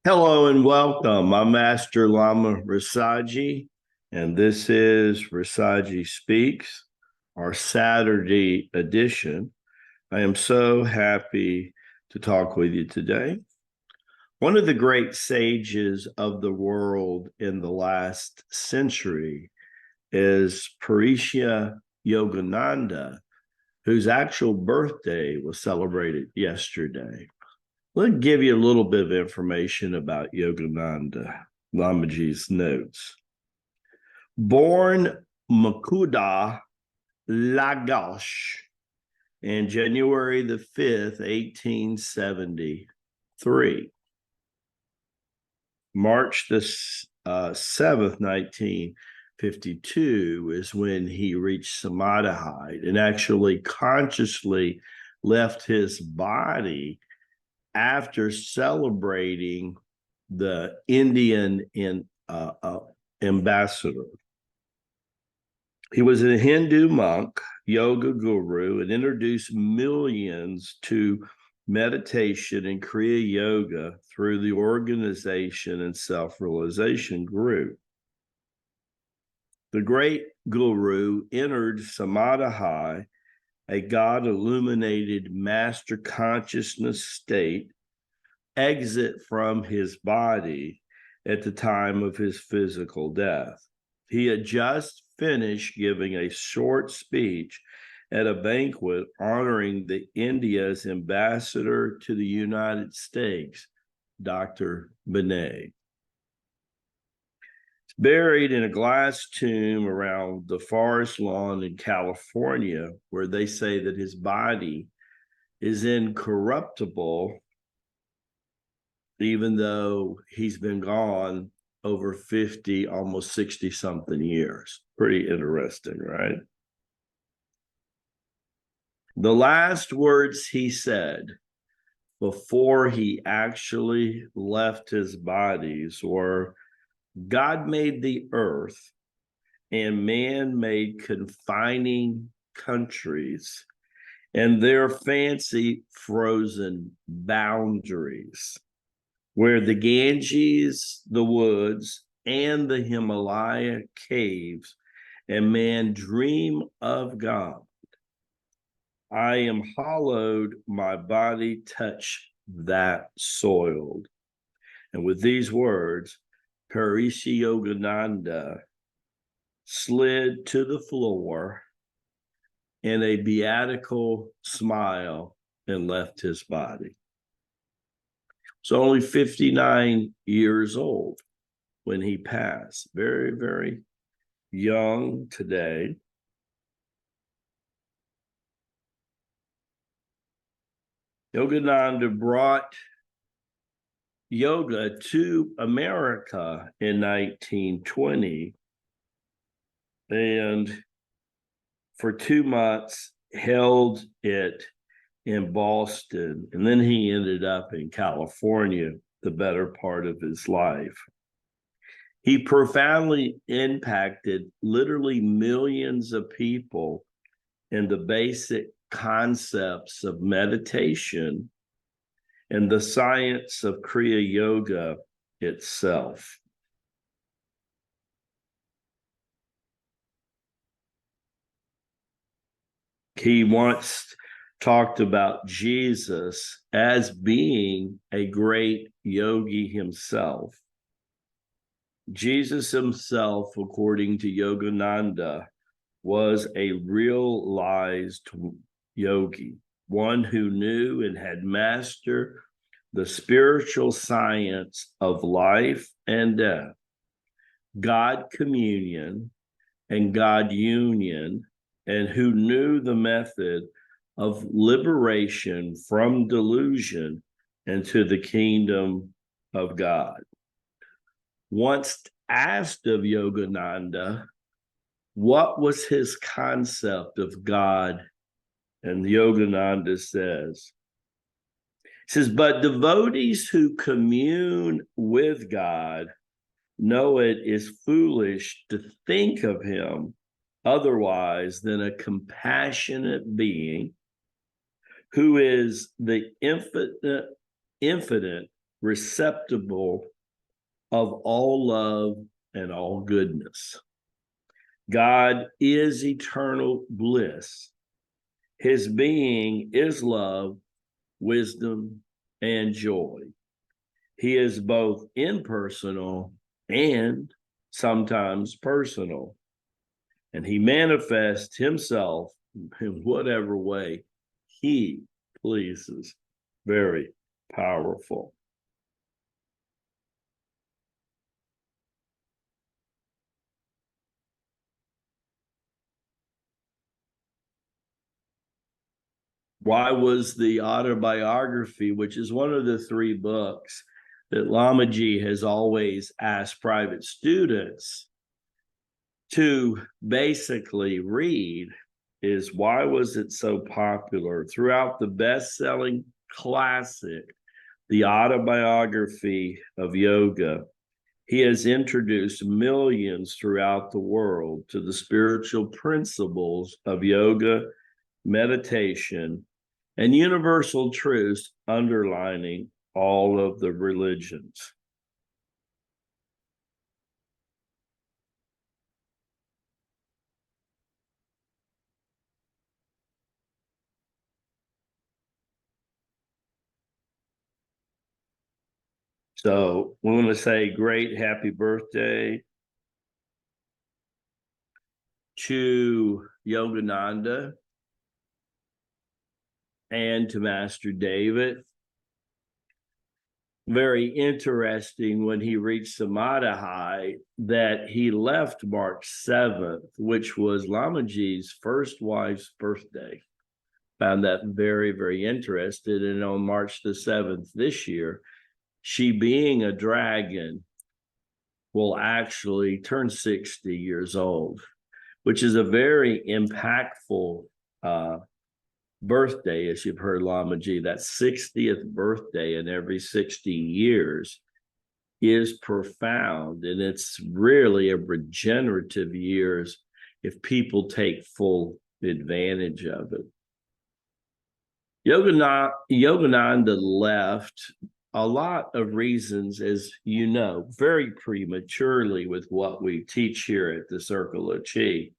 Hello and welcome. I'm Master Lama Rasaji, and this is Rasaji Speaks, our Saturday edition. I am so happy to talk with you today. One of the great sages of the world in the last century is Paramahansa Yogananda, whose actual birthday was celebrated yesterday. Let me give you a little bit of information about Yogananda, Lamaji's notes. Born Makuda, Lagos, on January the 5th, 1873. March the 7th, 1952 is when he reached samadhi and actually consciously left his body after celebrating the Indian ambassador. He was a Hindu monk, yoga guru, and introduced millions to meditation and Kriya Yoga through the organization and self-realization group. The great guru entered samadhi, a God-illuminated master consciousness state, exit from his body at the time of his physical death. He had just finished giving a short speech at a banquet honoring the India's ambassador to the United States, Dr. Benet. Buried in a glass tomb around the forest lawn in California, where they say that his body is incorruptible, even though he's been gone over 50, almost 60 something years. Pretty interesting, right? The last words he said before he actually left his bodies were, God made the earth and man made confining countries and their fancy frozen boundaries, where the Ganges, the woods, and the Himalaya caves, and man dream of God. I am hollowed, my body touch that soiled. And with these words, Paramahansa Yogananda slid to the floor in a beatical smile and left his body. So only 59 years old when he passed. Very, very young today. Yogananda brought yoga to America in 1920, and for 2 months held it in Boston, and then he ended up in California the better part of his life. He profoundly impacted literally millions of people in the basic concepts of meditation and the science of Kriya Yoga itself. He once talked about Jesus as being a great yogi himself. Jesus himself, according to Yogananda, was a realized yogi, one who knew and had mastered the spiritual science of life and death, God communion and God union, and who knew the method of liberation from delusion into the kingdom of God. Once asked of Yogananda, what was his concept of God? And Yogananda says, but devotees who commune with God know it is foolish to think of him otherwise than a compassionate being who is the infinite receptacle of all love and all goodness. God is eternal bliss. His being is love, wisdom, and joy. He is both impersonal and sometimes personal. And he manifests himself in whatever way he pleases. Very powerful. Why was the Autobiography, which is one of the 3 books that Lamaji has always asked private students to basically read, is why was it so popular throughout the best-selling classic, The Autobiography of Yoga? He has introduced millions throughout the world to the spiritual principles of yoga, meditation, and universal truths underlining all of the religions. So we want to say great happy birthday to Yogananda and to Master David. Very interesting when he reached Samadhi that he left March 7th, which was Lamaji's first wife's birthday. Found that very, very interesting. And on March the 7th this year, she, being a dragon, will actually turn 60 years old, which is a very impactful birthday, as you've heard Lamaji. That 60th birthday in every 60 years is profound, and it's really a regenerative years if people take full advantage of it. Yogananda left a lot of reasons, as you know, very prematurely with what we teach here at the Circle of Chi.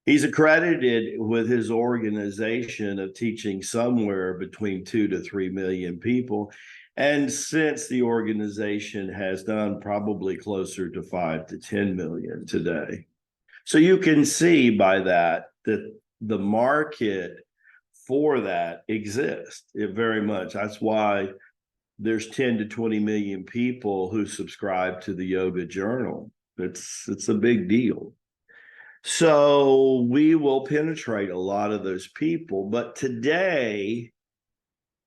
He's accredited with his organization of teaching somewhere between 2 to 3 million people. And since the organization has done probably closer to 5 to 10 million today. So you can see by that the market for that exists. It very much. That's why there's 10 to 20 million people who subscribe to the Yoga Journal. It's a big deal. So we will penetrate a lot of those people. But today,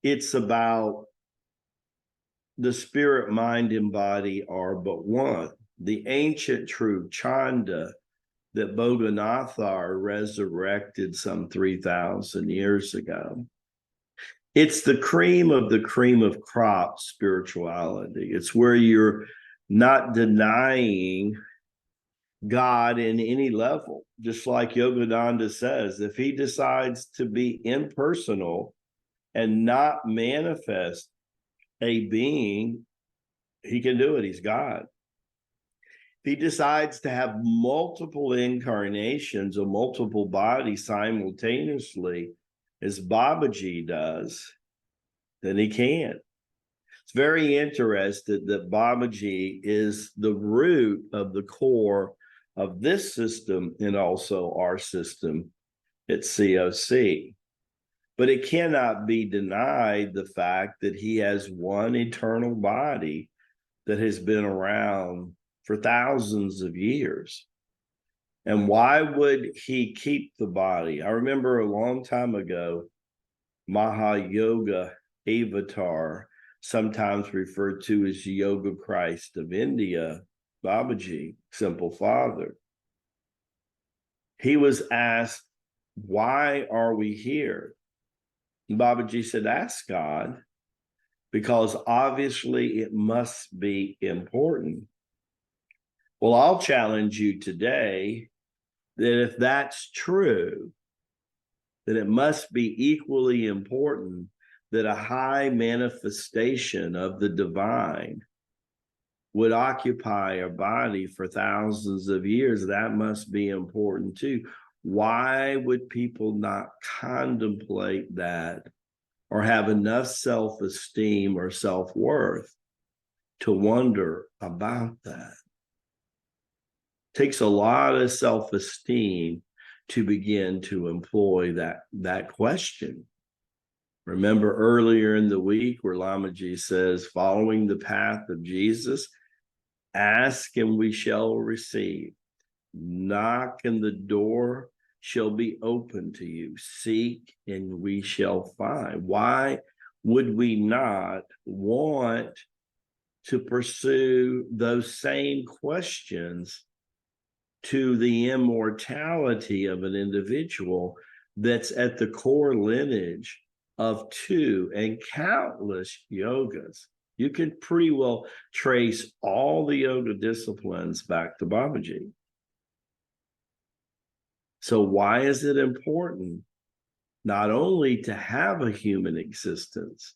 it's about the spirit, mind, and body are but one. The ancient truth, Chanda, that Boganathar resurrected some 3,000 years ago. It's the cream of crop spirituality. It's where you're not denying God in any level. Just like Yogananda says, if he decides to be impersonal and not manifest a being, he can do it. He's God. If he decides to have multiple incarnations or multiple bodies simultaneously, as Babaji does, then he can. It's very interesting that Babaji is the root of the core of this system and also our system at COC. But it cannot be denied the fact that he has one eternal body that has been around for thousands of years. And why would he keep the body? I remember a long time ago, Mahayoga Avatar, sometimes referred to as Yoga Christ of India, Babaji, Simple Father. He was asked, why are we here? And Babaji said, ask God, because obviously it must be important. Well, I'll challenge you today that if that's true, then it must be equally important that a high manifestation of the divine would occupy a body for thousands of years. That must be important too. Why would people not contemplate that or have enough self-esteem or self-worth to wonder about that? It takes a lot of self-esteem to begin to employ that question. Remember earlier in the week where Lamaji says, following the path of Jesus, ask and we shall receive. Knock and the door shall be open to you. Seek and we shall find. Why would we not want to pursue those same questions to the immortality of an individual that's at the core lineage of two and countless yogas? You can pretty well trace all the yoga disciplines back to Babaji. So why is it important not only to have a human existence,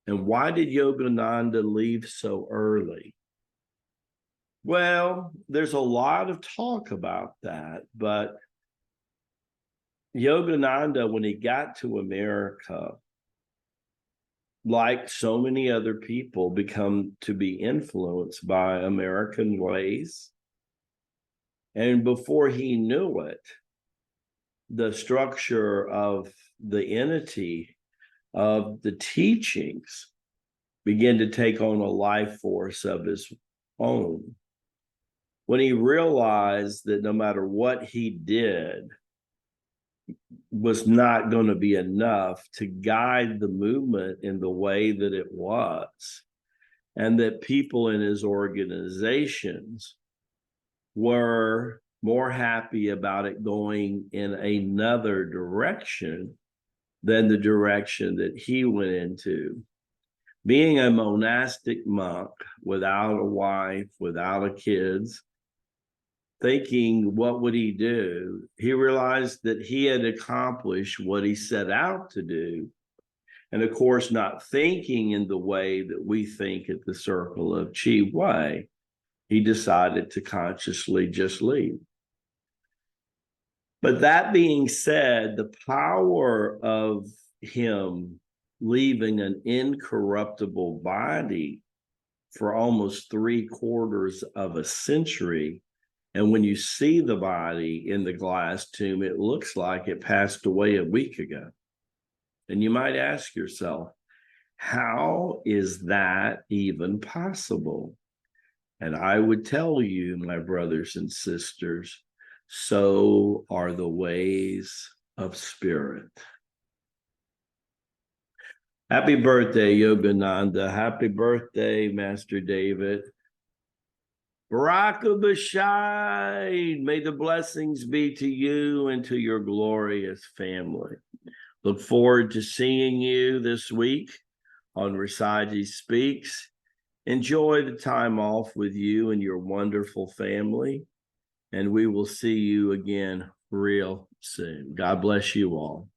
and why did Yogananda leave so early? Well, there's a lot of talk about that, but Yogananda, when he got to America, like so many other people, become to be influenced by American ways. And before he knew it, the structure of the entity of the teachings began to take on a life force of his own. When he realized that no matter what he did was not going to be enough to guide the movement in the way that it was, and that people in his organizations were more happy about it going in another direction than the direction that he went into. Being a monastic monk without a wife, without a kids, thinking, what would he do? He realized that he had accomplished what he set out to do. And of course, not thinking in the way that we think at the Circle of Chi way, he decided to consciously just leave. But that being said, the power of him leaving an incorruptible body for almost 3/4 of a century, and when you see the body in the glass tomb, it looks like it passed away a week ago. And you might ask yourself, how is that even possible? And I would tell you, my brothers and sisters, so are the ways of spirit. Happy birthday, Yogananda. Happy birthday, Master David. Baraka Bashai, may the blessings be to you and to your glorious family. Look forward to seeing you this week on Rasaji Speaks. Enjoy the time off with you and your wonderful family, and we will see you again real soon. God bless you all.